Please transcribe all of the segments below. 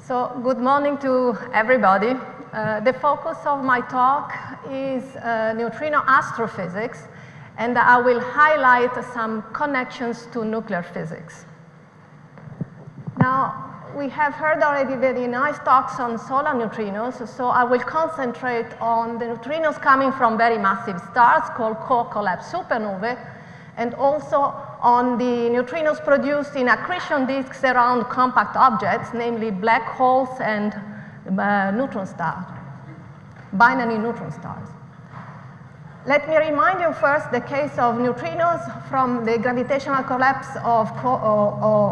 So, good morning to everybody. The focus of my talk is neutrino astrophysics, and I will highlight some connections to nuclear physics. Now, we have heard already very nice talks on solar neutrinos, so I will concentrate on the neutrinos coming from very massive stars called core collapse supernovae, and also on the neutrinos produced in accretion disks around compact objects, namely black holes and neutron stars, binary neutron stars. Let me remind you first the case of neutrinos from the gravitational collapse of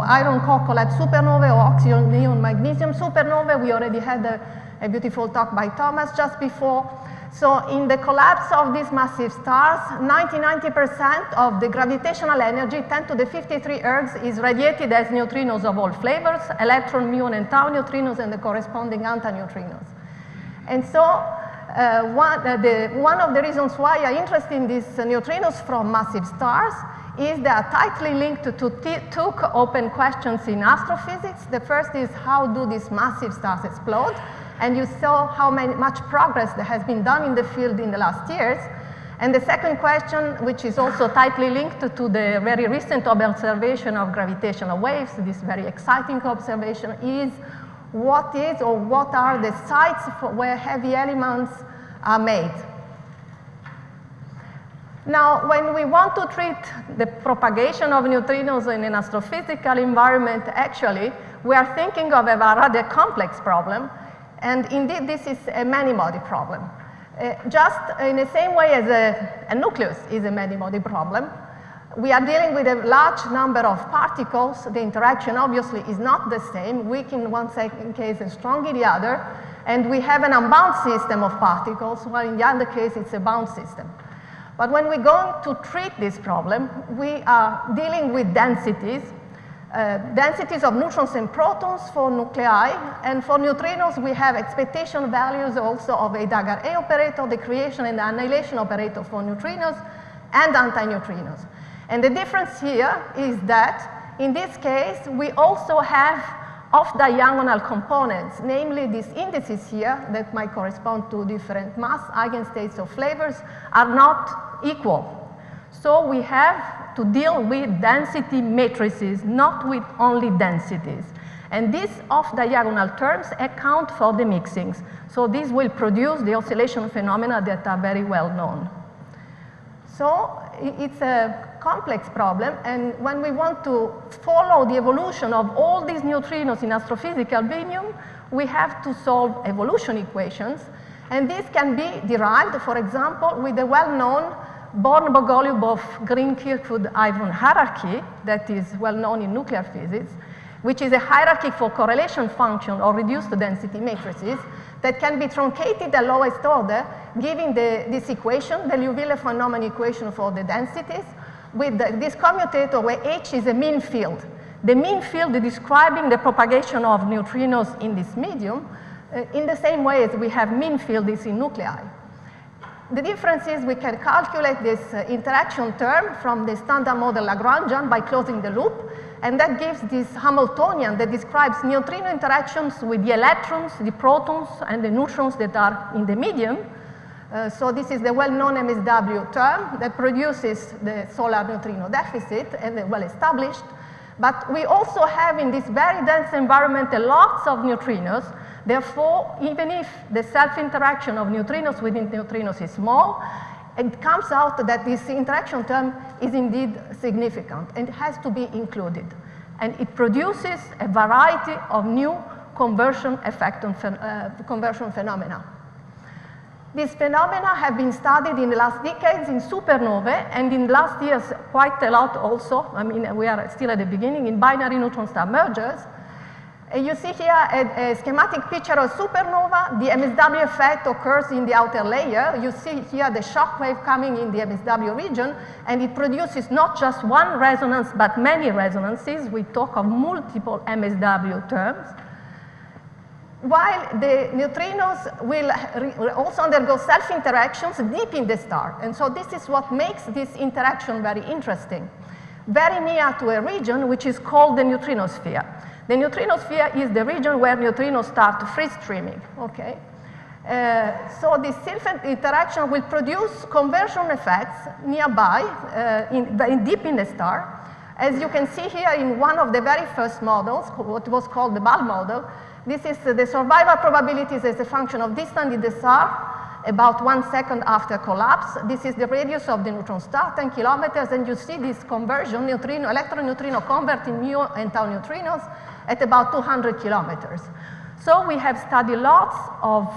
iron core collapse supernovae or oxygen neon magnesium supernovae. We already had a beautiful talk by Thomas just before. So in the collapse of these massive stars, 90% of the gravitational energy, 10 to the 53 ergs, is radiated as neutrinos of all flavors, electron, muon, and tau neutrinos, and the corresponding antineutrinos. And so one of the reasons why I'm interested in these neutrinos from massive stars is they are tightly linked to two open questions in astrophysics. The first is, how do these massive stars explode? And you saw how much progress there has been done in the field in the last years. And the second question, which is also tightly linked to the very recent observation of gravitational waves, this very exciting observation, is what are the sites where heavy elements are made. Now, when we want to treat the propagation of neutrinos in an astrophysical environment, actually, we are thinking of a rather complex problem. And indeed, this is a many-body problem. Just in the same way as a nucleus is a many-body problem, we are dealing with a large number of particles. The interaction obviously is not the same, weak in one case and strong in the other. And we have an unbound system of particles, while in the other case it's a bound system. But when we're going to treat this problem, we are dealing with densities. Densities of neutrons and protons for nuclei, and for neutrinos we have expectation values also of a Dagger-A operator, the creation and the annihilation operator for neutrinos, and antineutrinos. And the difference here is that in this case we also have off-diagonal components, namely these indices here that might correspond to different mass eigenstates of flavors are not equal. So we have to deal with density matrices, not with only densities. And these off-diagonal terms account for the mixings. So these will produce the oscillation phenomena that are very well known. So it's a complex problem, and when we want to follow the evolution of all these neutrinos in astrophysical medium, we have to solve evolution equations. And these can be derived, for example, with the well-known Born-Bogoliubov-Green-Kirkwood-Ivan hierarchy that is well known in nuclear physics, which is a hierarchy for correlation function or reduced density matrices that can be truncated at lowest order, giving this equation, the Liouville phenomenon equation for the densities, with this commutator where H is a mean field. The mean field describing the propagation of neutrinos in this medium, in the same way as we have mean fields in nuclei. The difference is we can calculate this interaction term from the standard model Lagrangian by closing the loop, and that gives this Hamiltonian that describes neutrino interactions with the electrons, the protons, and the neutrons that are in the medium. So this is the well-known MSW term that produces the solar neutrino deficit, and well established. But we also have in this very dense environment lots of neutrinos. Therefore, even if the self-interaction of neutrinos within neutrinos is small, it comes out that this interaction term is indeed significant and has to be included. And it produces a variety of new conversion effect on conversion phenomena. These phenomena have been studied in the last decades in supernovae, and in the last years quite a lot also, I mean we are still at the beginning, in binary neutron star mergers. You see here a schematic picture of supernova. The MSW effect occurs in the outer layer. You see here the shock wave coming in the MSW region, and it produces not just one resonance but many resonances. We talk of multiple MSW terms. While the neutrinos will also undergo self-interactions deep in the star. And so this is what makes this interaction very interesting. Very near to a region which is called the neutrinosphere. The neutrino sphere is the region where neutrinos start free streaming, okay? So this self-interaction will produce conversion effects nearby, deep in the star. As you can see here in one of the very first models, what was called the Bohr Model, this is the survival probabilities as a function of distance in the star, about 1 second after collapse. This is the radius of the neutron star, 10 kilometers, and you see this conversion, electron-neutrino converting mu and tau neutrinos at about 200 kilometers. So we have studied lots of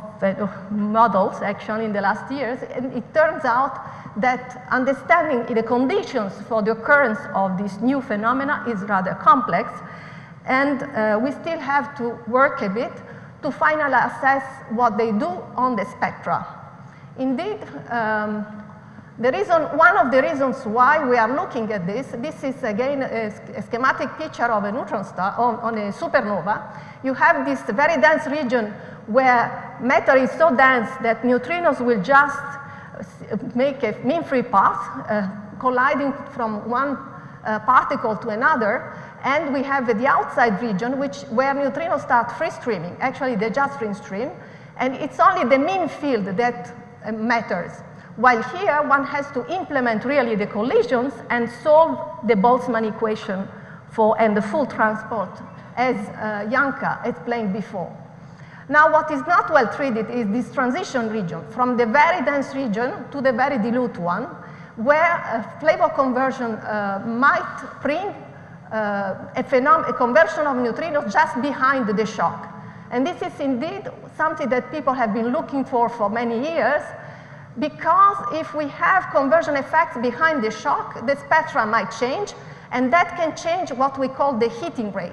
models actually in the last years, and it turns out that understanding the conditions for the occurrence of this new phenomena is rather complex, and we still have to work a bit to finally assess what they do on the spectra. Indeed, one of the reasons why we are looking at this is again a schematic picture of a neutron star on a supernova. You have this very dense region where matter is so dense that neutrinos will just make a mean-free path, colliding from one particle to another. And we have the outside region where neutrinos start free streaming. Actually, they just free stream. And it's only the mean field that matters. While here, one has to implement really the collisions and solve the Boltzmann equation and the full transport, as Janka explained before. Now, what is not well treated is this transition region from the very dense region to the very dilute one, where flavor conversion might bring a conversion of neutrinos just behind the shock. And this is indeed something that people have been looking for many years, because if we have conversion effects behind the shock, the spectra might change, and that can change what we call the heating rate.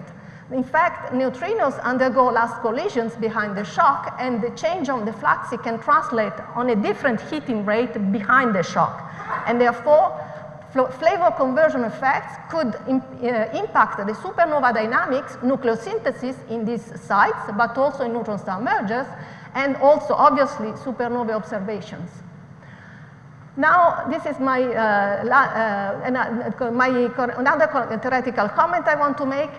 In fact, neutrinos undergo last collisions behind the shock, and the change on the flux can translate on a different heating rate behind the shock. And therefore, flavor conversion effects could impact the supernova dynamics, nucleosynthesis in these sites, but also in neutron star mergers, and also obviously supernova observations. Now, this is another theoretical comment I want to make.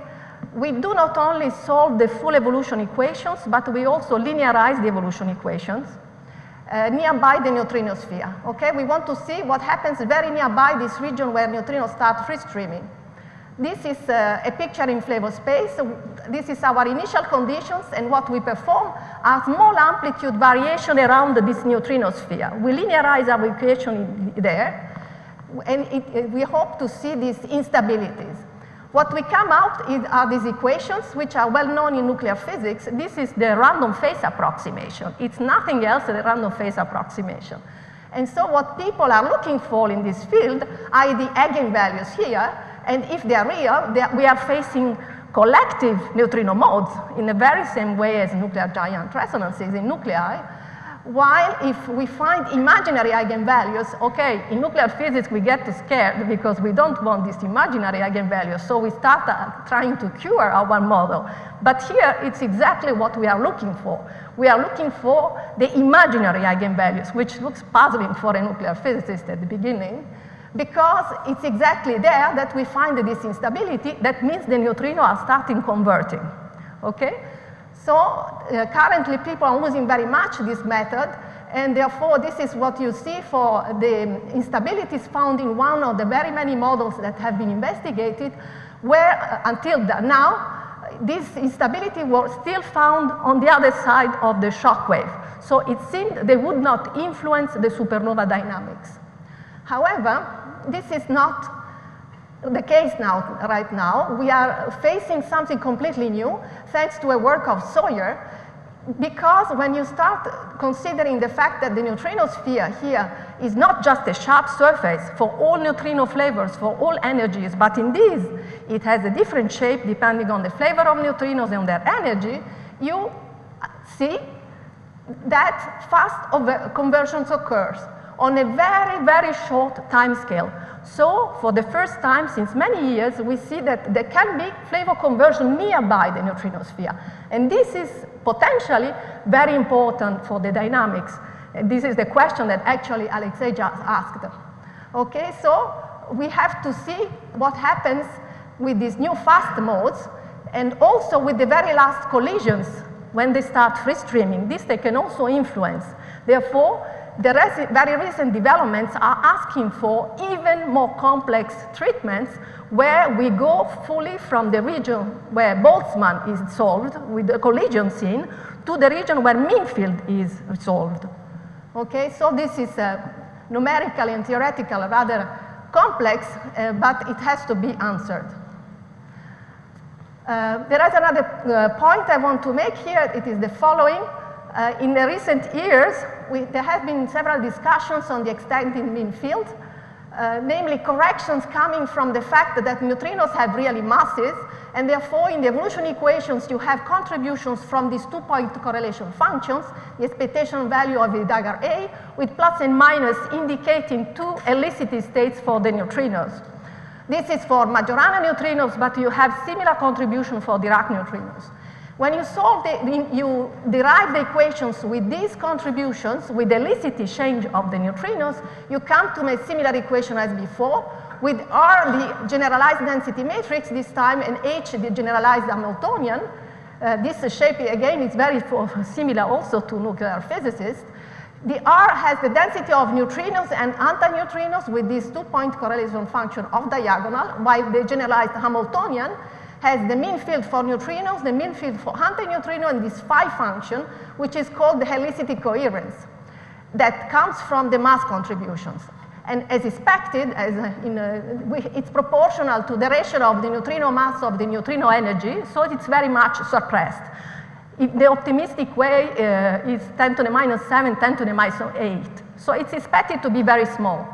We do not only solve the full evolution equations, but we also linearize the evolution equations nearby the neutrino sphere. Okay, we want to see what happens very nearby this region where neutrinos start free streaming. This is a picture in flavor space. This is our initial conditions, and what we perform are small amplitude variation around this neutrino sphere. We linearize our equation there, and we hope to see these instabilities. What we come out are these equations, which are well known in nuclear physics. This is the random phase approximation. It's nothing else than a random phase approximation. And so what people are looking for in this field are the eigenvalues here. And if they are real, we are facing collective neutrino modes in the very same way as nuclear giant resonances in nuclei. While if we find imaginary eigenvalues, okay, in nuclear physics we get scared because we don't want these imaginary eigenvalues, so we start trying to cure our model. But here it's exactly what we are looking for. We are looking for the imaginary eigenvalues, which looks puzzling for a nuclear physicist at the beginning, because it's exactly there that we find this instability. That means the neutrinos are starting converting, okay? So currently people are using very much this method, and therefore this is what you see for the instabilities found in one of the very many models that have been investigated, where until now this instability was still found on the other side of the shock wave. So it seemed they would not influence the supernova dynamics. However, this is not the case right now. We are facing something completely new, thanks to a work of Sawyer, because when you start considering the fact that the neutrino sphere here is not just a sharp surface for all neutrino flavors, for all energies, but indeed it has a different shape depending on the flavor of neutrinos and their energy, you see that fast conversions occurs on a very, very short time scale. So for the first time since many years, we see that there can be flavor conversion nearby the neutrino sphere. And this is potentially very important for the dynamics. And this is the question that actually Alexei just asked. Okay, so we have to see what happens with these new fast modes. And also with the very last collisions, when they start free streaming, this they can also influence. Therefore, the very recent developments are asking for even more complex treatments where we go fully from the region where Boltzmann is solved with the collision scene to the region where mean field is solved. Okay, so this is numerically and theoretically rather complex, but it has to be answered. There is another point I want to make here. It is the following. In the recent years, there have been several discussions on the extended mean field, namely corrections coming from the fact that neutrinos have really masses, and therefore in the evolution equations you have contributions from these 2-point correlation functions, the expectation value of the dagger A, with plus and minus indicating 2 helicity states for the neutrinos. This is for Majorana neutrinos, but you have similar contribution for Dirac neutrinos. When you solve you derive the equations with these contributions, with the helicity change of the neutrinos, you come to a similar equation as before, with R the generalized density matrix this time and H the generalized Hamiltonian. This shape again is very similar also to nuclear physicists. The R has the density of neutrinos and antineutrinos with this 2-point correlation function of diagonal, while the generalized Hamiltonian has the mean field for neutrinos, the mean field for antineutrino, and this phi function, which is called the Helicity Coherence, that comes from the mass contributions. And as expected, it's proportional to the ratio of the neutrino mass of the neutrino energy, so it's very much suppressed. The optimistic way is 10 to the minus 7, 10 to the minus 8. So it's expected to be very small.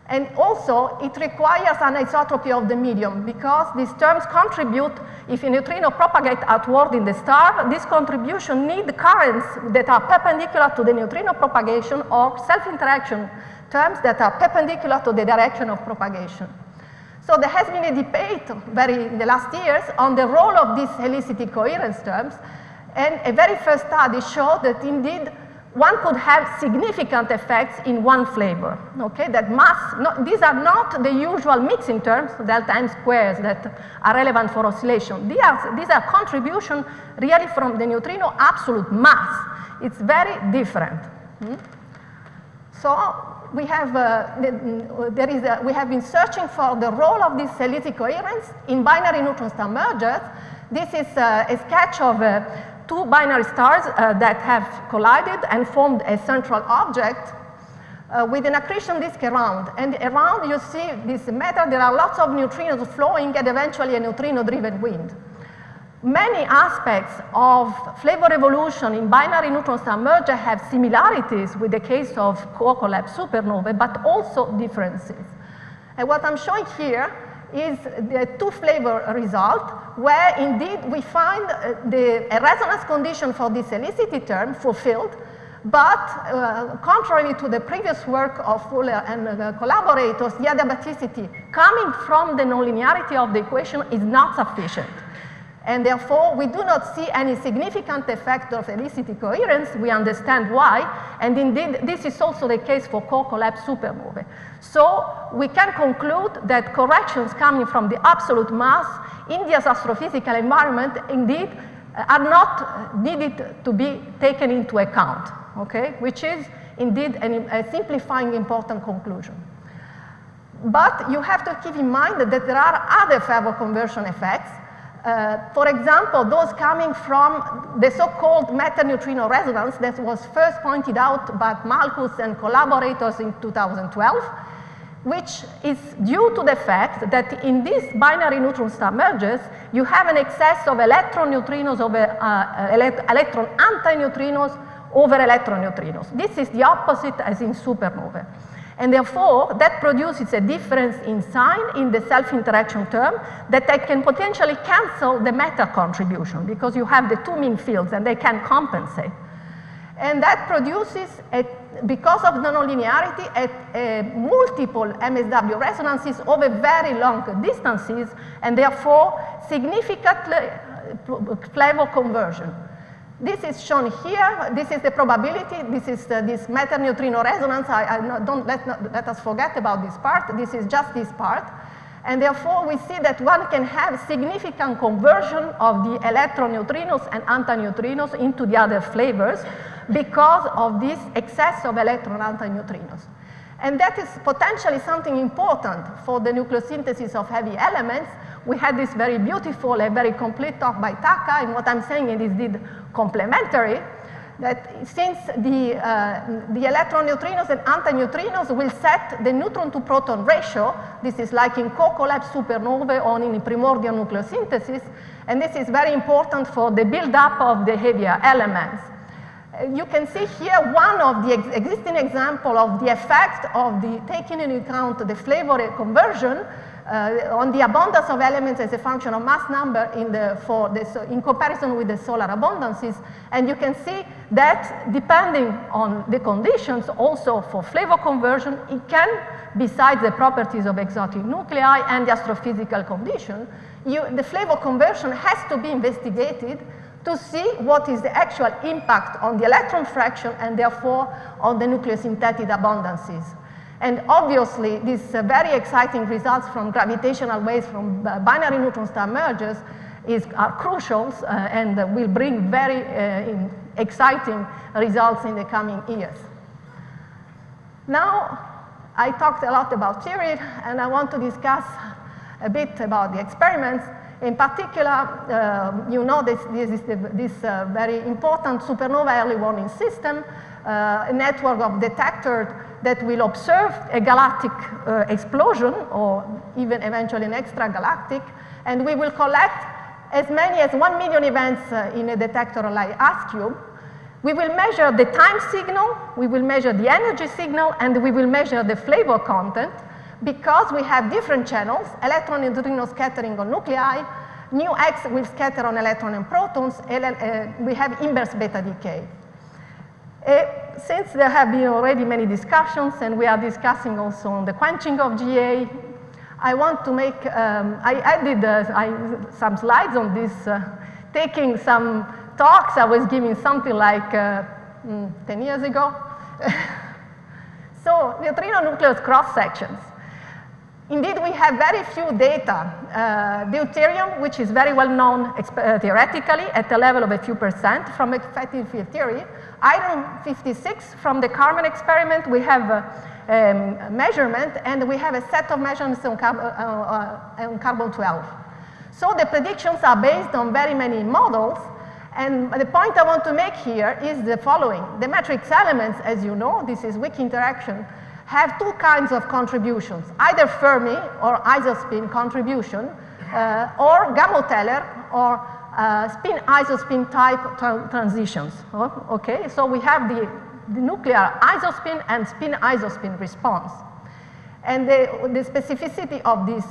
And also, it requires an isotropy of the medium because these terms contribute, if a neutrino propagates outward in the star, this contribution needs currents that are perpendicular to the neutrino propagation or self-interaction terms that are perpendicular to the direction of propagation. So there has been a debate in the last years on the role of these helicity coherence terms, and a very first study showed that indeed one could have significant effects in one flavor, okay? That these are not the usual mixing terms, delta m squares, that are relevant for oscillation. These are contributions really from the neutrino absolute mass. It's very different. So we have, we have been searching for the role of this helicity coherence in binary neutron star mergers. This is a sketch of 2 binary stars that have collided and formed a central object with an accretion disk around. And around you see this matter, there are lots of neutrinos flowing and eventually a neutrino-driven wind. Many aspects of flavor evolution in binary neutron star merger have similarities with the case of co-collapse supernovae, but also differences. And what I'm showing here is the 2-flavor result, where indeed we find a resonance condition for this helicity term fulfilled, but contrary to the previous work of Fuller and collaborators, the adiabaticity coming from the nonlinearity of the equation is not sufficient. And therefore, we do not see any significant effect of helicity coherence. We understand why, and indeed, this is also the case for co-collapse supernovae. So we can conclude that corrections coming from the absolute mass in the astrophysical environment indeed are not needed to be taken into account, okay? Which is indeed a simplifying important conclusion. But you have to keep in mind that there are other favor conversion effects. For example, those coming from the so-called matter-neutrino resonance that was first pointed out by Malkus and collaborators in 2012, which is due to the fact that in these binary neutron star mergers, you have an excess of electron neutrinos over electron antineutrinos over electron neutrinos. This is the opposite as in supernovae. And therefore, that produces a difference in sign in the self-interaction term that they can potentially cancel the matter contribution because you have the 2 mean fields and they can compensate. And that produces, because of the nonlinearity, multiple MSW resonances over very long distances and therefore significantly flavor conversion. This is shown here. This is the probability. This is this matter-neutrino resonance. Don't let us forget about this part. This is just this part. And therefore, we see that one can have significant conversion of the electron neutrinos and antineutrinos into the other flavors because of this excess of electron antineutrinos. And that is potentially something important for the nucleosynthesis of heavy elements. We had this very beautiful and very complete talk by Taka, and what I'm saying is indeed complementary, that since the electron neutrinos and antineutrinos will set the neutron to proton ratio, this is like in co-collapse supernovae or in primordial nucleosynthesis, and this is very important for the buildup of the heavier elements. You can see here one of the existing example of the effect of the taking into account the flavor conversion on the abundance of elements as a function of mass number in comparison with the solar abundances. And you can see that depending on the conditions, also for flavor conversion, it can, besides the properties of exotic nuclei and the astrophysical condition, the flavor conversion has to be investigated to see what is the actual impact on the electron fraction and therefore on the nucleosynthetic abundances. And obviously, these very exciting results from gravitational waves from binary neutron star mergers are crucial and will bring very exciting results in the coming years. Now, I talked a lot about theory, and I want to discuss a bit about the experiments. In particular, you know this is this very important supernova early warning system, a network of detectors that will observe a galactic explosion or even eventually an extragalactic, and we will collect as many as 1 million events in a detector like IceCube. We will measure the time signal, we will measure the energy signal, and we will measure the flavor content, because we have different channels, electron and neutrino scattering on nuclei, nu X will scatter on electron and protons, and we have inverse beta decay. Since there have been already many discussions, and we are discussing also on the quenching of GA, I want to make, I added some slides on this, taking some talks I was giving something like 10 years ago. So, neutrino nucleus cross sections. Indeed, we have very few data. Deuterium, which is very well known theoretically at the level of a few percent from effective field theory. Iron 56 from the Carmen experiment, we have a measurement, and we have a set of measurements on carbon 12. So the predictions are based on very many models, and the point I want to make here is the following. The matrix elements, as you know, this is weak interaction, have two kinds of contributions, either Fermi or isospin contribution, or Gamow-Teller or spin isospin type transitions. Okay, so we have the nuclear isospin and spin isospin response. And the specificity of these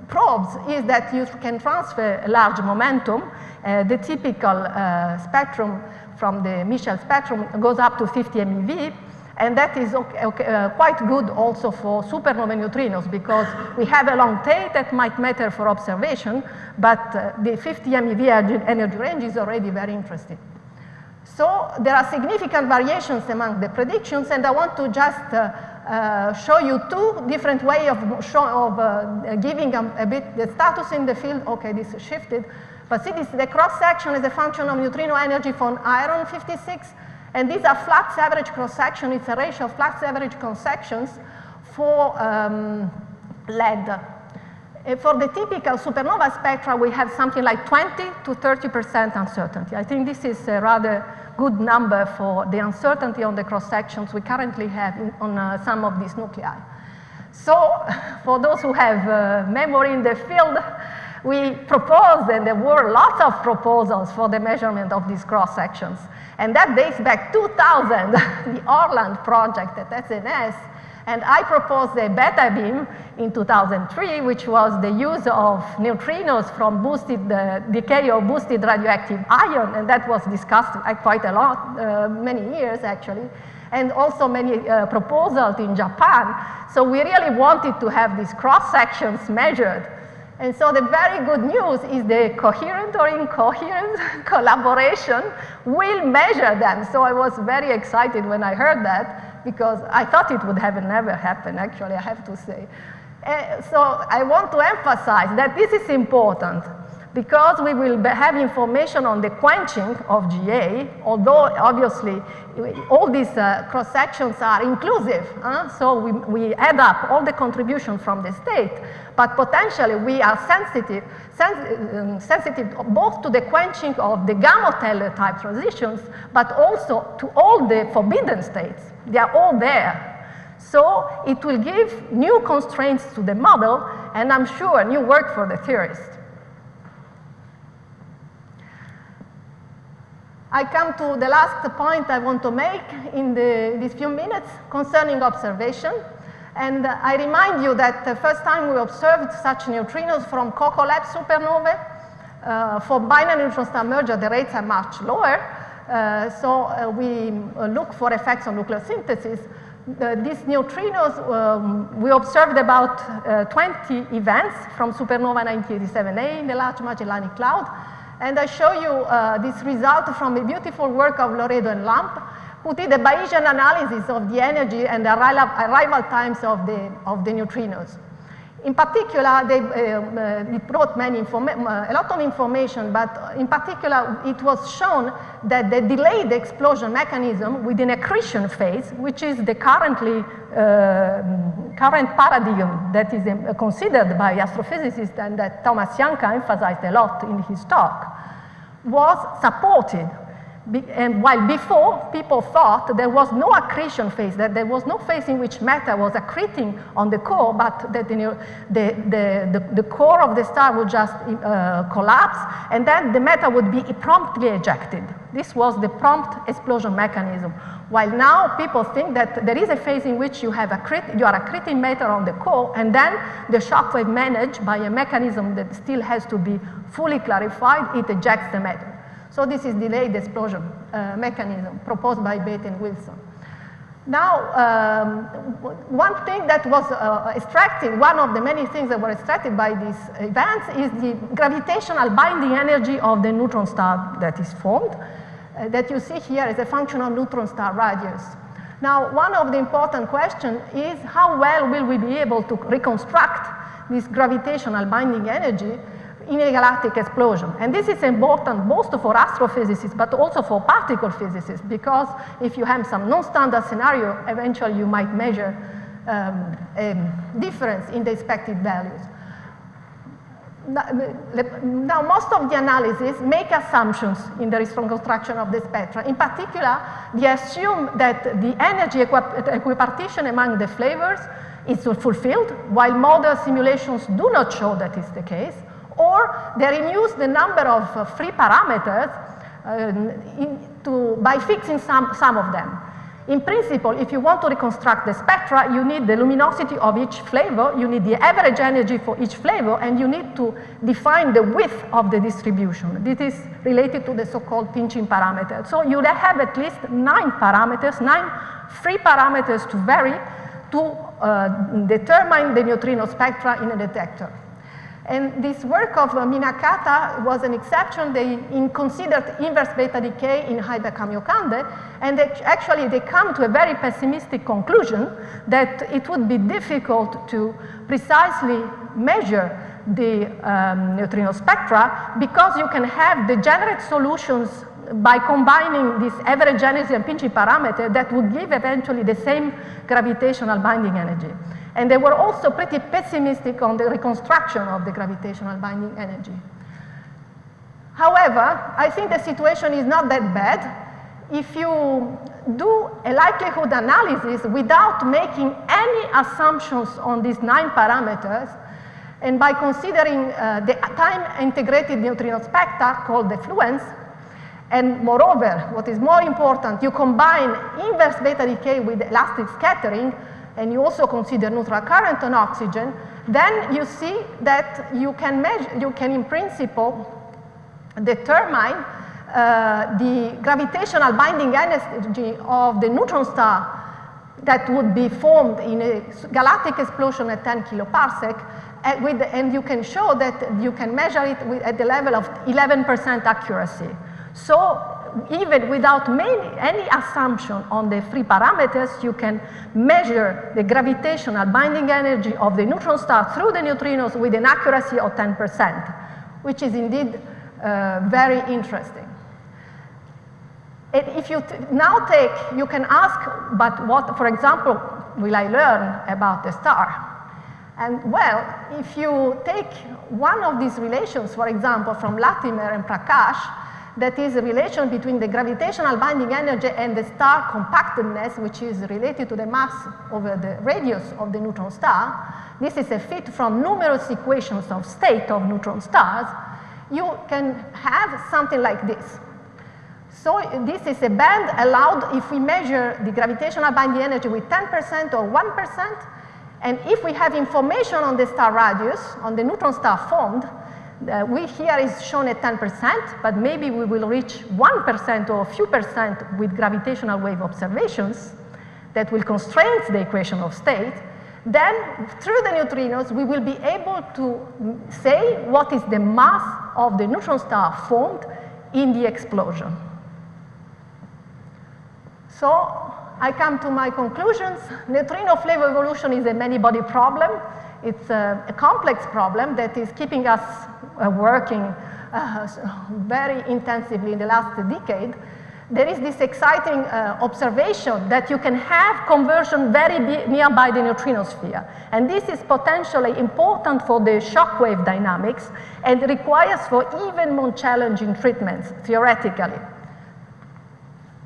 probes is that you can transfer a large momentum. The typical spectrum from the Michel spectrum goes up to 50 MeV. And that is quite good also for supernova neutrinos, because we have a long tail that might matter for observation, but the 50 MeV energy range is already very interesting. So there are significant variations among the predictions, and I want to just show you two different ways of giving a bit the status in the field. Okay, this is shifted. But see, the cross section is a function of neutrino energy from iron 56. And these are flux average cross-section. It's a ratio of flux average cross-sections for lead. For the typical supernova spectra, we have something like 20 to 30% uncertainty. I think this is a rather good number for the uncertainty on the cross-sections we currently have on some of these nuclei. So for those who have memory in the field, we proposed, and there were lots of proposals for the measurement of these cross-sections. And that dates back 2000, the Orland project at SNS. And I proposed a beta beam in 2003, which was the use of neutrinos from boosted decay of boosted radioactive ion. And that was discussed quite a lot, many years actually. And also many proposals in Japan. So we really wanted to have these cross-sections measured. And so the very good news is the coherent or incoherent collaboration will measure them. So I was very excited when I heard that, because I thought it would have never happened, actually, I have to say. So I want to emphasize that this is important because we will have information on the quenching of GA, although obviously all these cross sections are inclusive. So we add up all the contributions from the state, but potentially we are sensitive both to the quenching of the gamma-Teller type transitions, but also to all the forbidden states. They are all there. So it will give new constraints to the model, and I'm sure new work for the theorists. I come to the last point I want to make in these few minutes concerning observation. And I remind you that the first time we observed such neutrinos from COCO lab supernovae, for binary neutron star merger, the rates are much lower. So we look for effects on nucleosynthesis. These neutrinos, we observed about 20 events from supernova 1987A in the Large Magellanic Cloud. And I show you this result from a beautiful work of Loredo and Lamp, who did a Bayesian analysis of the energy and the arrival times of the neutrinos. In particular, it brought a lot of information, but in particular, it was shown that the delayed explosion mechanism within accretion phase, which is the current paradigm that is considered by astrophysicists and that Thomas Janka emphasized a lot in his talk, was supported. And while before, people thought there was no accretion phase, that there was no phase in which matter was accreting on the core, but that the core of the star would just collapse, and then the matter would be promptly ejected. This was the prompt explosion mechanism. While now people think that there is a phase in which you are accreting matter on the core, and then the shockwave managed by a mechanism that still has to be fully clarified, it ejects the matter. So this is delayed explosion mechanism proposed by Bate and Wilson. Now, one thing that was extracted, one of the many things that were extracted by these events is the gravitational binding energy of the neutron star that is formed, that you see here as a function of neutron star radius. Now, one of the important questions is how well will we be able to reconstruct this gravitational binding energy in a galactic explosion. And this is important both for astrophysicists but also for particle physicists, because if you have some non-standard scenario, eventually you might measure a difference in the expected values. Now, most of the analyses make assumptions in the reconstruction of the spectra. In particular, they assume that the energy equipartition among the flavors is fulfilled, while model simulations do not show that is the case. Or they reduce the number of free parameters by fixing some of them. In principle, if you want to reconstruct the spectra, you need the luminosity of each flavor, you need the average energy for each flavor, and you need to define the width of the distribution. This is related to the so-called pinching parameter. So you have at least 9 parameters, 9 free parameters to vary to determine the neutrino spectra in a detector. And this work of Minakata was an exception. They considered inverse beta decay in Heiberg-Kamiokande, and actually they come to a very pessimistic conclusion that it would be difficult to precisely measure the neutrino spectra, because you can have degenerate solutions by combining this average energy and pinching parameter that would give eventually the same gravitational binding energy. And they were also pretty pessimistic on the reconstruction of the gravitational binding energy. However, I think the situation is not that bad. If you do a likelihood analysis without making any assumptions on these 9 parameters, and by considering the time-integrated neutrino spectra called effluence, and moreover, what is more important, you combine inverse beta decay with elastic scattering, and you also consider neutral current on oxygen, then you see that you can measure, you can in principle determine the gravitational binding energy of the neutron star that would be formed in a galactic explosion at 10 kiloparsec, and you can show that you can measure it at the level of 11% accuracy. So even without any assumption on the free parameters, you can measure the gravitational binding energy of the neutron star through the neutrinos with an accuracy of 10%, which is indeed very interesting. And if you now take, you can ask, but what, for example, will I learn about the star? And well, if you take one of these relations, for example, from Latimer and Prakash, that is a relation between the gravitational binding energy and the star compactedness, which is related to the mass over the radius of the neutron star. This is a fit from numerous equations of state of neutron stars. You can have something like this. So this is a band allowed if we measure the gravitational binding energy with 10% or 1%. And if we have information on the star radius, on the neutron star formed, here is shown at 10%, but maybe we will reach 1% or a few percent with gravitational wave observations that will constrain the equation of state. Then, through the neutrinos, we will be able to say what is the mass of the neutron star formed in the explosion. So, I come to my conclusions. Neutrino flavor evolution is a many-body problem. It's a complex problem that is keeping us working very intensively in the last decade. There is this exciting observation that you can have conversion very nearby the neutrino sphere. And this is potentially important for the shock wave dynamics and requires for even more challenging treatments, theoretically.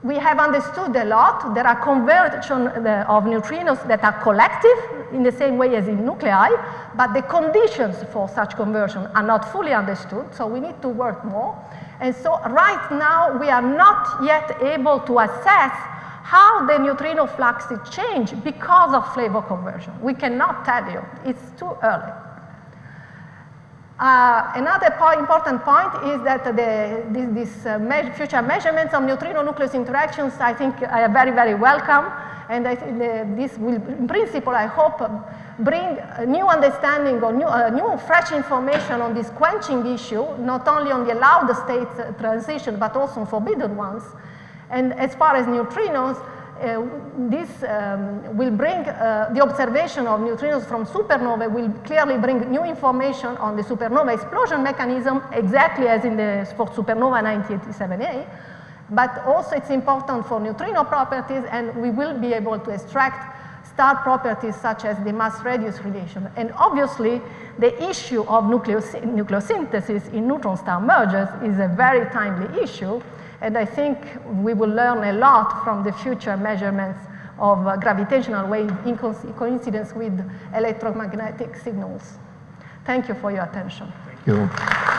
We have understood a lot. There are conversion of neutrinos that are collective in the same way as in nuclei, but the conditions for such conversion are not fully understood, so we need to work more. And so right now, we are not yet able to assess how the neutrino fluxes change because of flavor conversion. We cannot tell you. It's too early. Another important point is that future measurements of neutrino-nucleus interactions, I think, are very, very welcome. And I think this will, in principle, I hope, bring a new understanding or new fresh information on this quenching issue, not only on the allowed states transition, but also on forbidden ones. And as far as neutrinos, this will bring the observation of neutrinos from supernovae will clearly bring new information on the supernova explosion mechanism, exactly as in for supernova 1987A. But also it's important for neutrino properties, and we will be able to extract star properties such as the mass-radius relation. And obviously, the issue of nucleosynthesis in neutron star mergers is a very timely issue. And I think we will learn a lot from the future measurements of gravitational wave in coincidence with electromagnetic signals. Thank you for your attention. Thank you.